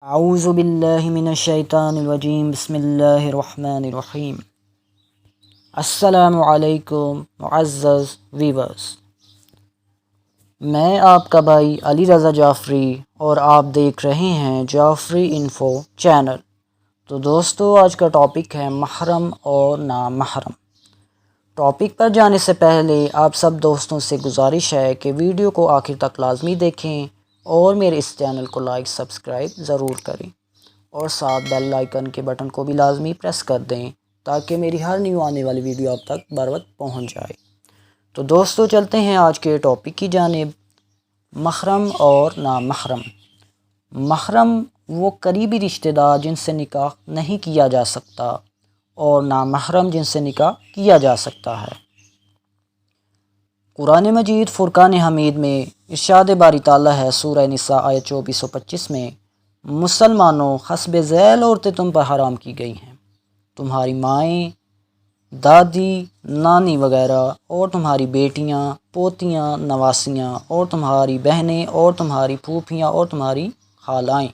اعوذ باللہ من الشیطان الرجیم بسم اللہ الرحمن الرحیم۔ السلام علیکم معزز ویورز، میں آپ کا بھائی علی رضا جعفری اور آپ دیکھ رہے ہیں جعفری انفو چینل۔ تو دوستو، آج کا ٹاپک ہے محرم اور نامحرم۔ ٹاپک پر جانے سے پہلے آپ سب دوستوں سے گزارش ہے کہ ویڈیو کو آخر تک لازمی دیکھیں اور میرے اس چینل کو لائک سبسکرائب ضرور کریں اور ساتھ بیل آئیکن کے بٹن کو بھی لازمی پریس کر دیں تاکہ میری ہر نیو آنے والی ویڈیو آپ تک بر وقت پہنچ جائے۔ تو دوستو، چلتے ہیں آج کے ٹاپک کی جانب، محرم اور نامحرم۔ محرم وہ قریبی رشتہ دار جن سے نکاح نہیں کیا جا سکتا، اور نامحرم جن سے نکاح کیا جا سکتا ہے۔ قرآن مجید فرقان حمید میں ارشاد باری تعالیٰ ہے، سورہ نساء آیت 2425 میں، مسلمانوں، حسب ذیل عورتیں تم پر حرام کی گئی ہیں، تمہاری مائیں، دادی، نانی وغیرہ، اور تمہاری بیٹیاں، پوتیاں، نواسیاں، اور تمہاری بہنیں، اور تمہاری پھوپھیاں، اور تمہاری خالائیں،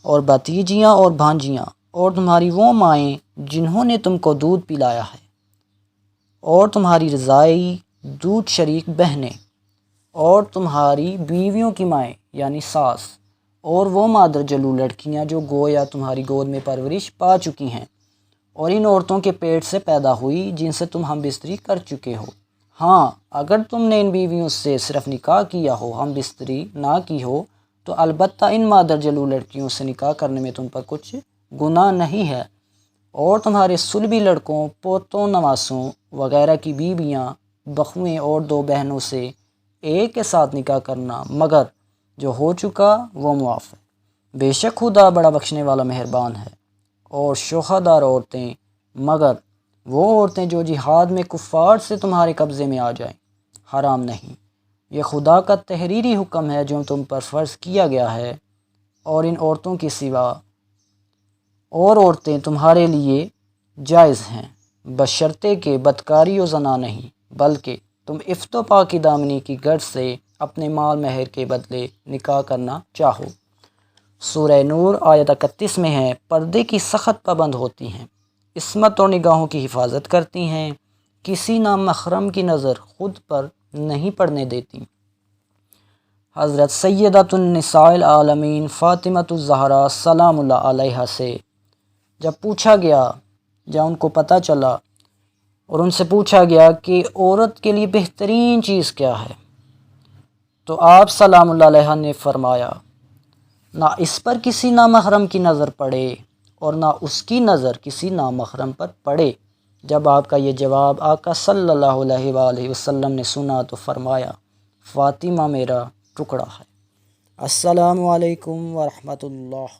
اور بھتیجیاں اور بھانجیاں، اور تمہاری وہ مائیں جنہوں نے تم کو دودھ پلایا ہے، اور تمہاری رضاعی دودھ شریک بہنیں، اور تمہاری بیویوں کی مائیں یعنی ساس، اور وہ مادر جلو لڑکیاں جو گویا تمہاری گود میں پرورش پا چکی ہیں، اور ان عورتوں کے پیٹ سے پیدا ہوئی جن سے تم ہم بستری کر چکے ہو۔ ہاں، اگر تم نے ان بیویوں سے صرف نکاح کیا ہو، ہم بستری نہ کی ہو، تو البتہ ان مادر جلو لڑکیوں سے نکاح کرنے میں تم پر کچھ گناہ نہیں ہے، اور تمہارے صلبی لڑکوں، پوتوں، نواسوں وغیرہ کی بیویاں، بہویں اور دو بہنوں سے ایک کے ساتھ نکاح کرنا، مگر جو ہو چکا وہ معاف ہے۔ بے شک خدا بڑا بخشنے والا مہربان ہے۔ اور شوہردار عورتیں، مگر وہ عورتیں جو جہاد میں کفار سے تمہارے قبضے میں آ جائیں، حرام نہیں۔ یہ خدا کا تحریری حکم ہے جو تم پر فرض کیا گیا ہے، اور ان عورتوں کے سوا اور عورتیں تمہارے لیے جائز ہیں، بشرطے کہ بدکاری و زنا نہیں، بلکہ تم عفت و پاکی دامنی کی غرض سے اپنے مال مہر کے بدلے نکاح کرنا چاہو۔ سورہ نور آیت 31 میں ہے، پردے کی سخت پابند ہوتی ہیں، عصمت اور نگاہوں کی حفاظت کرتی ہیں، کسی نامحرم کی نظر خود پر نہیں پڑنے دیتی۔ حضرت سیدۃ النساء العالمین فاطمۃ الزہرا سلام اللہ علیہا سے جب پوچھا گیا، جب ان کو پتہ چلا اور ان سے پوچھا گیا کہ عورت کے لیے بہترین چیز کیا ہے، تو آپ سلام اللہ علیہ نے فرمایا، نہ اس پر کسی نامحرم کی نظر پڑے اور نہ اس کی نظر کسی نامحرم پر پڑے۔ جب آپ کا یہ جواب آقا صلی اللہ علیہ وآلہ وسلم نے سنا تو فرمایا، فاطمہ میرا ٹکڑا ہے۔ السلام علیکم ورحمۃ اللہ۔